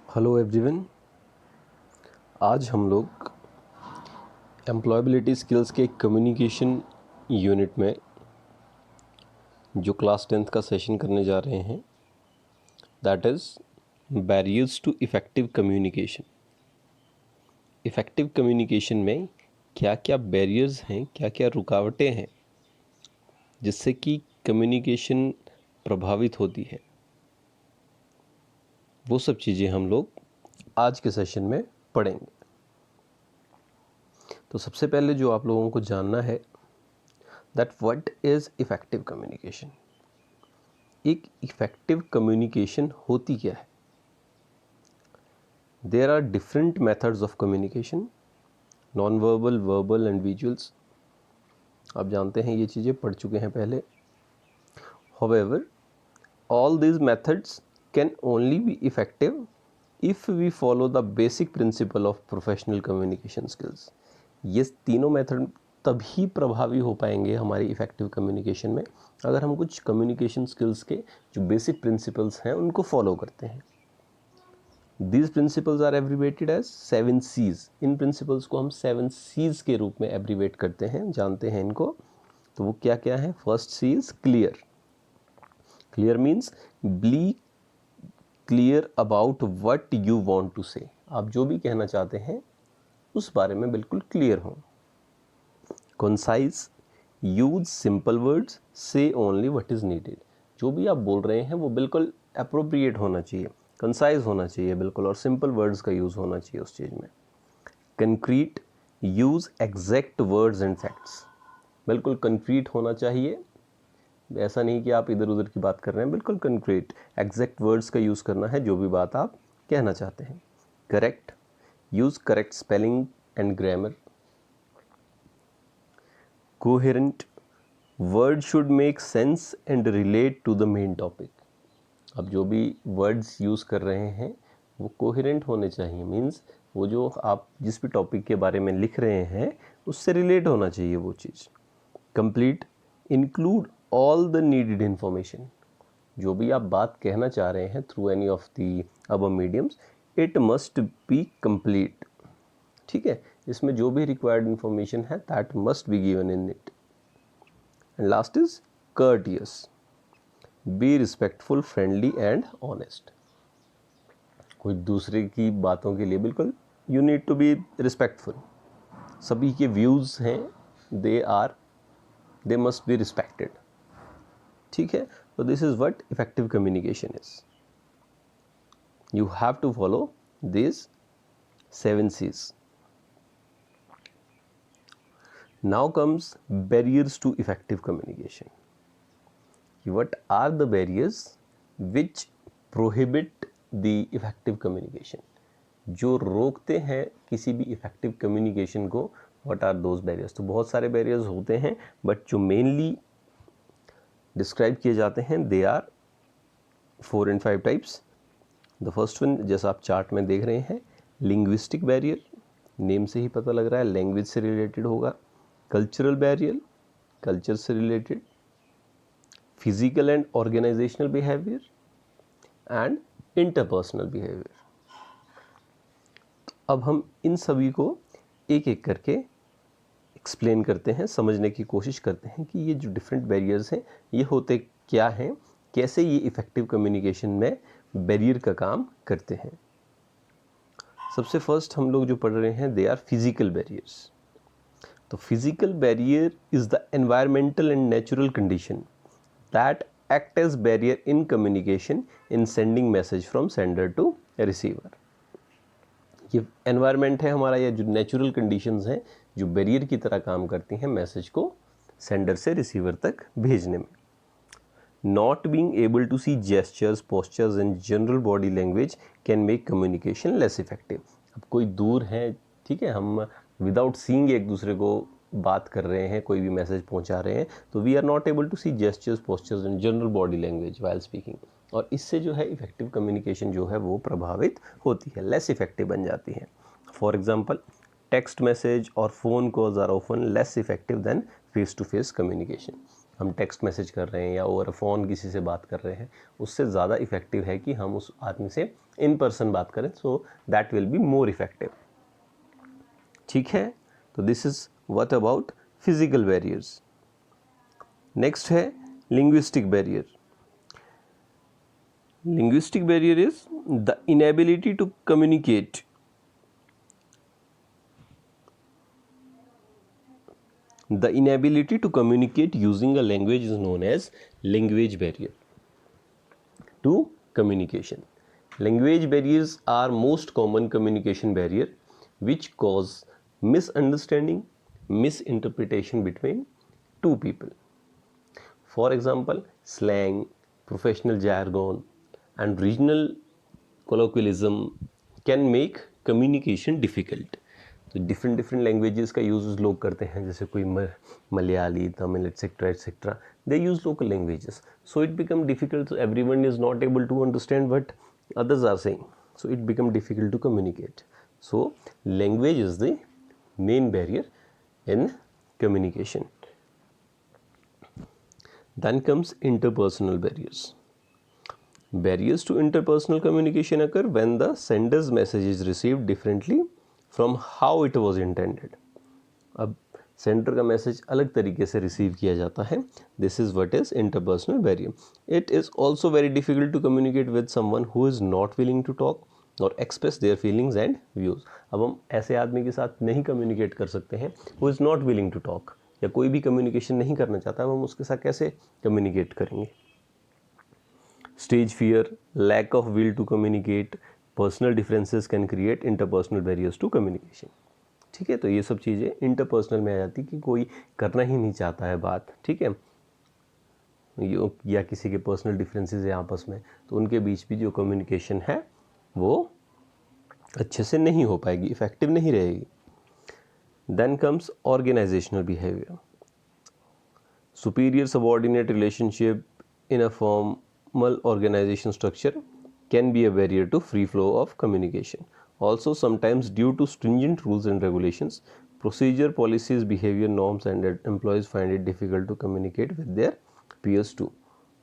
Hello everyone. आज हम लोग एम्प्लॉयबिलिटी स्किल्स के कम्युनिकेशन यूनिट में जो क्लास 10th का सेशन करने जा रहे हैं that is barriers to effective communication. Effective communication में क्या क्या बैरियर्स हैं, क्या क्या रुकावटें हैं जिससे कि कम्युनिकेशन प्रभावित होती है, वो सब चीज़ें हम लोग आज के सेशन में पढ़ेंगे। तो सबसे पहले जो आप लोगों को जानना है that what is effective communication. एक इफ़ेक्टिव कम्युनिकेशन होती क्या है? There are different methods of communication, non verbal, verbal and visuals. आप जानते हैं, ये चीज़ें पढ़ चुके हैं पहले। However, all these methods can only be effective if we follow the basic principle of professional communication skills. ये तीनों मेथड तभी प्रभावी हो पाएंगे हमारी इफ़ेक्टिव कम्युनिकेशन में अगर हम कुछ कम्युनिकेशन स्किल्स के जो बेसिक प्रिंसिपल्स हैं उनको फॉलो करते हैं। These principles are abbreviated as 7 C's. In principles को हम 7 C's के रूप में एब्रीवेट करते हैं, जानते हैं इनको। तो वो क्या क्या है? First C is clear. Clear means be clear about what you want to say. आप जो भी कहना चाहते हैं उस बारे में बिल्कुल क्लियर हों। कंसाइज, यूज सिंपल वर्ड्स, से ओनली व्हाट इज नीडेड। जो भी आप बोल रहे हैं वो बिल्कुल अप्रोप्रिएट होना चाहिए, कंसाइज होना चाहिए बिल्कुल, और सिंपल वर्ड्स का यूज़ होना चाहिए उस चीज़ में। Concrete, use exact words and facts. बिल्कुल कंक्रीट होना चाहिए, ऐसा नहीं कि आप इधर उधर की बात कर रहे हैं, बिल्कुल कंक्रीट एग्जैक्ट वर्ड्स का यूज़ करना है जो भी बात आप कहना चाहते हैं। Correct, use correct spelling and grammar. Coherent, word should make sense and relate to the main topic. अब जो भी वर्ड्स यूज़ कर रहे हैं वो कोहेरेंट होने चाहिए, मीन्स वो जो आप जिस भी टॉपिक के बारे में लिख रहे हैं उससे रिलेट होना चाहिए वो चीज़। Complete, include all the needed information. जो भी आप बात कहना चाह रहे हैं through any of the above mediums, it must be complete. ठीक है, इसमें जो भी रिक्वायर्ड इन्फॉर्मेशन है that must be given in it. And last is courteous, be respectful, friendly and honest. कोई दूसरे की बातों के लिए बिल्कुल you need to be respectful. सभी के व्यूज़ हैं, दे मस्ट बी रिस्पेक्टेड। ठीक है, तो this is what effective communication is. You have to follow this 7 C's. Now comes barriers to effective communication. What are the barriers which prohibit the effective communication? जो रोकते हैं किसी भी effective communication को, what are those barriers? तो बहुत सारे barriers होते हैं, बट जो मेनली डिस्क्राइब किए जाते हैं they are 4 and 5 types. The first one, जैसा आप चार्ट में देख रहे हैं, लिंग्विस्टिक बैरियर, नेम से ही पता लग रहा है लैंग्वेज से रिलेटेड होगा। कल्चरल बैरियर, कल्चर से related. Physical and organisational behaviour and interpersonal behaviour. अब हम इन सभी को एक एक करके एक्सप्लेन करते हैं, समझने की कोशिश करते हैं कि ये जो डिफरेंट बैरियर्स हैं ये होते क्या हैं, कैसे ये इफ़ेक्टिव कम्युनिकेशन में बैरियर का काम करते हैं। सबसे फर्स्ट हम लोग जो पढ़ रहे हैं दे आर फिजिकल बैरियर्स। तो physical barrier is the environmental and natural condition that act as barrier in communication in sending message from sender to receiver. ये एनवायरनमेंट है हमारा, या जो नेचुरल कंडीशंस हैं जो बैरियर की तरह काम करती हैं मैसेज को सेंडर से रिसीवर तक भेजने में। Not being able to see gestures, postures and general body language can make communication less effective. अब कोई दूर है, ठीक है, हम विदाउट सीइंग एक दूसरे को बात कर रहे हैं, कोई भी मैसेज पहुंचा रहे हैं, तो we are not able to see gestures, postures and general body language while speaking, और इससे जो है इफेक्टिव कम्युनिकेशन जो है वो प्रभावित होती है, लेस इफेक्टिव बन जाती है। फॉर एग्जांपल, टेक्स्ट मैसेज और phone calls are often less effective than face to face communication. हम टेक्स्ट मैसेज कर रहे हैं या ओवर फ़ोन किसी से बात कर रहे हैं, उससे ज़्यादा इफ़ेक्टिव है कि हम उस आदमी से इन पर्सन बात करें, so that will be more effective. ठीक है, तो this is what about physical barriers. Next है linguistic barrier. Linguistic barrier is the inability to communicate. The inability to communicate using a language is known as language barrier to communication. Language barriers are most common communication barrier which cause misunderstanding, misinterpretation between two people. For example, slang, professional jargon, and regional colloquialism can make communication difficult. तो different languages का use लोग करते हैं, जैसे कोई Malayali, Tamil etcetera etcetera, they use local languages, so it become difficult, everyone is not able to understand what others are saying, so it become difficult to communicate. So language is the main barrier in communication. Then comes interpersonal barriers. Barriers to interpersonal communication occur when the sender's message is received differently from how it was intended. अब sender का message अलग तरीके से receive किया जाता है. This is what is interpersonal barrier. It is also very difficult to communicate with someone who is not willing to talk और express their feelings and views. अब हम ऐसे आदमी के साथ नहीं कम्युनिकेट कर सकते हैं who is not willing to talk, या कोई भी कम्युनिकेशन नहीं करना चाहता, अब हम उसके साथ कैसे कम्युनिकेट करेंगे. Stage fear, lack of will to communicate, personal differences can create interpersonal barriers to communication. ठीक है, तो ये सब चीज़ें इंटरपर्सनल में आ जाती कि कोई करना ही नहीं चाहता है बात. ठीक है, या किसी के पर्सनल डिफरेंसेस है आपस में, तो उनके बीच भी जो कम्युनिकेशन है वो अच्छे से नहीं हो पाएगी, इफेक्टिव नहीं रहेगी. Then comes organisational behaviour. Superior subordinate relationship in a formal organisation structure can be a barrier to free flow of communication. Also, sometimes due to stringent rules and regulations, procedure, policies, behavior norms and employees find it difficult to communicate with their peers too.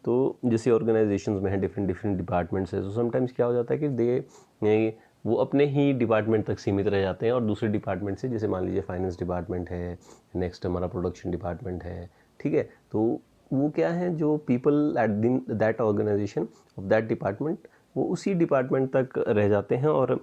तो जैसे organisations में है, different departments है, तो sometimes क्या हो जाता है कि वो अपने ही डिपार्टमेंट तक सीमित रह जाते हैं और दूसरे डिपार्टमेंट से, जैसे मान लीजिए फाइनेंस डिपार्टमेंट है, नेक्स्ट हमारा प्रोडक्शन डिपार्टमेंट है. ठीक है, तो वो क्या है, जो people at that organisation of that department, वो उसी डिपार्टमेंट तक रह जाते हैं और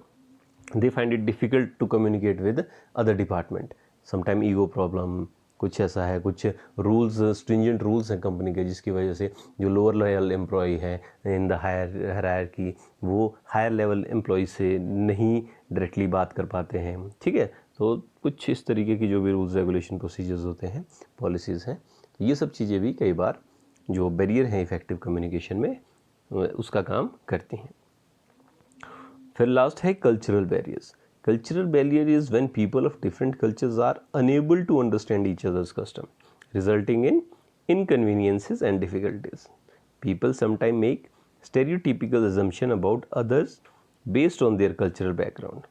they find it difficult to communicate with other department. Sometime ego problem कुछ ऐसा है, कुछ रूल्स, स्ट्रिंजेंट रूल्स हैं कंपनी के, जिसकी वजह से जो लोअर लेवल एम्प्लॉय है इन द हायर की, वो हायर लेवल एम्प्लॉय से नहीं डायरेक्टली बात कर पाते हैं. ठीक है, तो कुछ इस तरीके की जो भी रूल्स रेगुलेशन प्रोसीजर्स होते हैं, पॉलिसीज़ हैं, ये सब चीज़ें भी कई बार जो बैरियर हैं इफ़ेक्टिव कम्युनिकेशन में उसका काम करती हैं. फिर लास्ट है cultural barriers. Cultural barrier is when people of different cultures are unable to understand each others custom, resulting in inconveniences and difficulties. People sometime make stereotypical assumption about others based on their cultural background.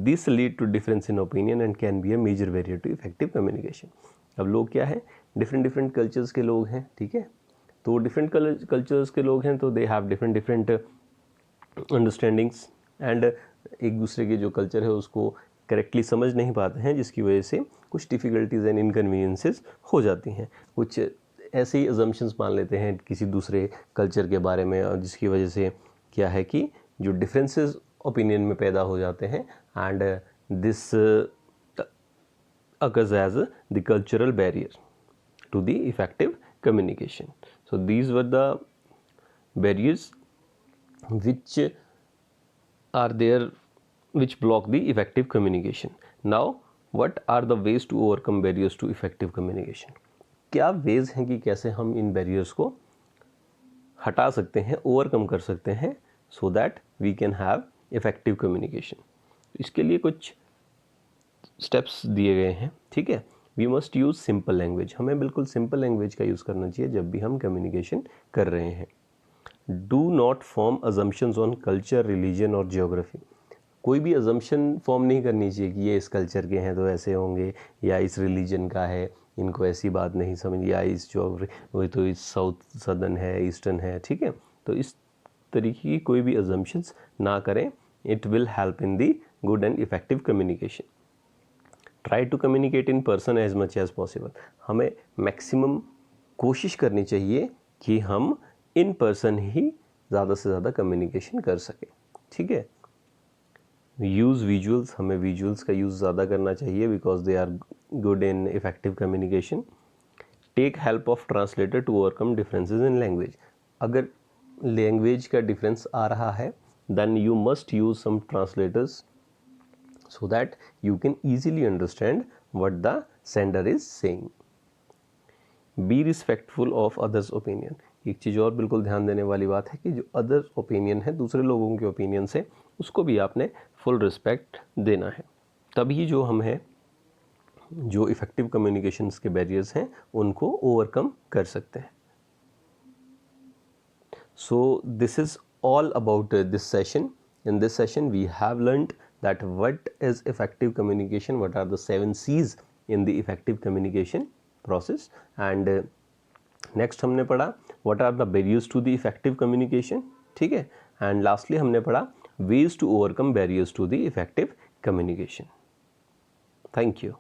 This lead to difference in opinion and can be a major barrier to effective communication. अब लोग क्या है, different cultures के लोग हैं. ठीक है, तो डिफरेंट कल्चर्स के लोग हैं, तो they have different understandings and एक दूसरे के जो कल्चर है उसको करेक्टली समझ नहीं पाते हैं, जिसकी वजह से कुछ डिफ़िकल्टीज़ एंड इनकन्वीनियंसेस हो जाती हैं. कुछ ऐसे ही अजम्पशंस मान लेते हैं किसी दूसरे कल्चर के बारे में, और जिसकी वजह से क्या है कि जो डिफरेंसेस ओपिनियन में पैदा हो जाते हैं, and this occurs as the cultural barrier to the effective communication. So these were the barriers which are there, which block the effective communication. Now what are the ways to overcome barriers to effective communication? क्या ways हैं कि कैसे हम इन barriers को हटा सकते हैं, overcome कर सकते हैं, so that we can have effective communication. इसके लिए कुछ स्टेप्स दिए गए हैं. ठीक है, we must use simple language. हमें बिल्कुल सिंपल लैंग्वेज का यूज़ करना चाहिए जब भी हम कम्युनिकेशन कर रहे हैं. Do not form assumptions on culture, religion और जियोग्राफी. कोई भी अजम्पशन फॉर्म नहीं करनी चाहिए कि ये इस कल्चर के हैं तो ऐसे होंगे, या इस रिलीजन का है इनको ऐसी बात नहीं समझ आई, इस ज्योग्राफी वही तो इस साउथ सदर्न है, ईस्टर्न है, ठीक है। तो इस तरीके की कोई भी अजम्पशंस ना करें। It will help in the good and effective communication. Try to communicate in person as much as possible. हमें मैक्सिमम कोशिश करनी चाहिए कि हम इन पर्सन ही ज़्यादा से ज़्यादा कम्युनिकेशन कर सकें, ठीक है। यूज़ विजुअल्स, हमें विजुअल्स का यूज़ ज़्यादा करना चाहिए because they are good in effective communication. Take help of translator to overcome differences in language. अगर लैंग्वेज का डिफरेंस आ रहा है then you must use some translators so that you can easily understand what the sender is saying. Be respectful of others opinion. एक चीज़ और बिल्कुल ध्यान देने वाली बात है कि जो अदर ओपिनियन है, दूसरे लोगों के ओपिनियन से, उसको भी आपने फुल रिस्पेक्ट देना है। तभी जो हम हैं, जो इफ़ेक्टिव कम्युनिकेशंस के बैरियर्स हैं, उनको ओवरकम कर सकते हैं। So this is all about this session. In this session we have learned that what is effective communication, what are the 7 C's in the effective communication process, and next हमने पढ़ा what are the barriers to the effective communication, ठीक है, and lastly हमने पढ़ा ways to overcome barriers to the effective communication. Thank you.